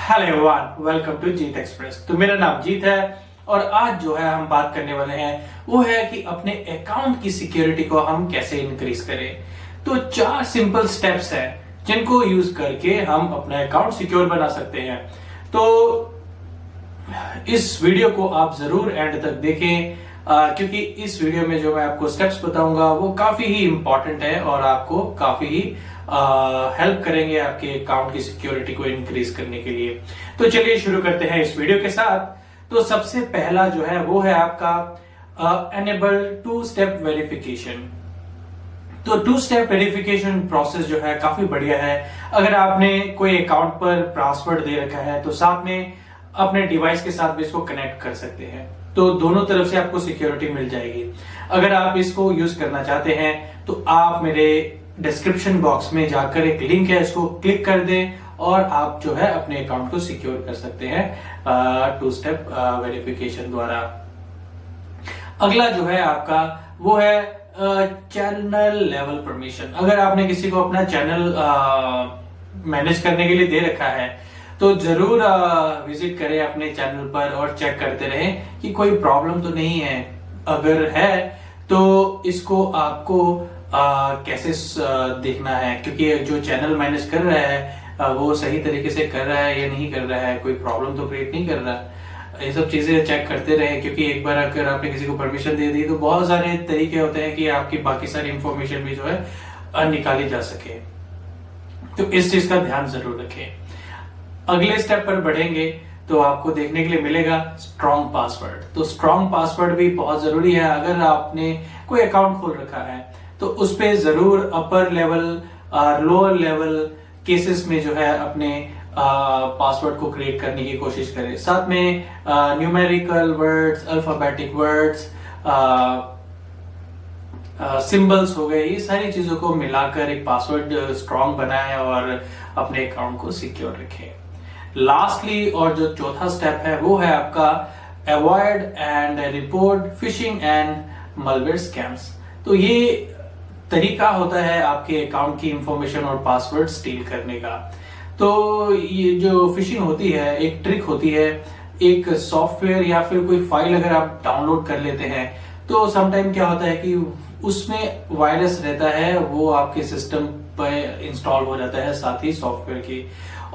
Hello everyone, welcome to Jeet Express. तो मेरा नाम जीत है और आज जो है हम बात करने वाले हैं वो है कि अपने अकाउंट की सिक्योरिटी को हम कैसे इंक्रीज करें। तो 4 सिंपल स्टेप्स हैं जिनको यूज करके हम अपना अकाउंट सिक्योर बना सकते हैं। तो इस वीडियो को आप जरूर एंड तक देखें क्योंकि इस वीडियो में जो मैं आपको स्टेप्स बताऊंगा वो काफी ही इंपॉर्टेंट है और आपको काफी ही हेल्प करेंगे आपके अकाउंट की सिक्योरिटी को इंक्रीज करने के लिए। तो चलिए शुरू करते हैं इस वीडियो के साथ। तो सबसे पहला जो है वो है आपका एनेबल 2 स्टेप वेरिफिकेशन। तो 2 स्टेप वेरिफिकेशन प्रोसेस जो है काफी बढ़िया है। अगर आपने कोई अकाउंट पर पासवर्ड दे रखा है तो साथ में अपने डिवाइस के साथ भी इसको कनेक्ट कर सकते हैं, तो दोनों तरफ से आपको सिक्योरिटी मिल जाएगी। अगर आप इसको यूज करना चाहते हैं तो आप मेरे डिस्क्रिप्शन बॉक्स में जाकर एक लिंक है, इसको क्लिक कर दें और आप जो है अपने अकाउंट को सिक्योर कर सकते हैं 2 स्टेप वेरिफिकेशन द्वारा। अगला जो है आपका वो है चैनल लेवल परमिशन। अगर आपने किसी को अपना चैनल मैनेज करने के लिए दे रखा है तो जरूर विजिट करें अपने चैनल पर और चेक करते रहें कि कोई प्रॉब्लम तो नहीं है। अगर है तो इसको आपको कैसे देखना है, क्योंकि जो चैनल मैनेज कर रहा है वो सही तरीके से कर रहा है या नहीं कर रहा है, कोई प्रॉब्लम तो क्रिएट नहीं कर रहा। ये सब चीजें चेक करते रहे, क्योंकि एक बार अगर आपने किसी को परमिशन दे दी तो बहुत सारे तरीके होते हैं कि आपकी बाकी सारी इंफॉर्मेशन भी जो है निकाली जा सके। तो इस चीज का ध्यान जरूर रखें। अगले स्टेप पर बढ़ेंगे तो आपको देखने के लिए मिलेगा स्ट्रॉन्ग पासवर्ड। तो स्ट्रॉन्ग पासवर्ड भी बहुत जरूरी है। अगर आपने कोई अकाउंट खोल रखा है तो उस पे जरूर upper level lower level cases में जो है अपने पासवर्ड को क्रिएट करने की कोशिश करें। साथ में numerical words, alphabetic words, symbols हो गए, ये सारी चीजों को मिलाकर एक पासवर्ड स्ट्रॉन्ग बनाएं और अपने अकाउंट को सिक्योर रखें। लास्टली और जो चौथा स्टेप है वो है आपका avoid and report fishing and malware scams. तो ये तरीका होता है आपके अकाउंट की इंफॉर्मेशन और पासवर्ड स्टील करने का। तो ये जो फिशिंग होती है एक ट्रिक होती है, एक सॉफ्टवेयर या फिर कोई फाइल अगर आप डाउनलोड कर लेते हैं तो समटाइम क्या होता है कि उसमें वायरस रहता है, वो आपके सिस्टम पर इंस्टॉल हो जाता है साथ ही सॉफ्टवेयर की,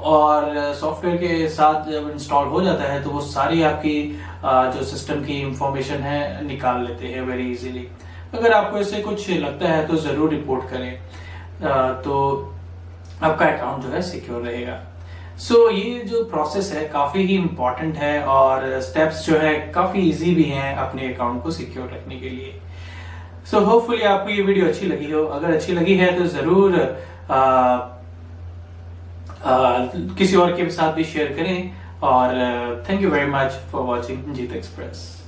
और सॉफ्टवेयर के साथ जब इंस्टॉल हो जाता है तो वो सारी आपकी जो सिस्टम की इंफॉर्मेशन है निकाल लेते हैं वेरी इजीली। अगर आपको इससे कुछ लगता है तो जरूर रिपोर्ट करें, तो आपका अकाउंट जो है सिक्योर रहेगा। सो ये जो प्रोसेस है काफी ही इंपॉर्टेंट है और स्टेप्स जो है काफी इजी भी हैं अपने अकाउंट को सिक्योर रखने के लिए। सो होपफुली आपको ये वीडियो अच्छी लगी हो। अगर अच्छी लगी है तो जरूर किसी और के साथ भी शेयर करें और thank you very much for watching Jeet express.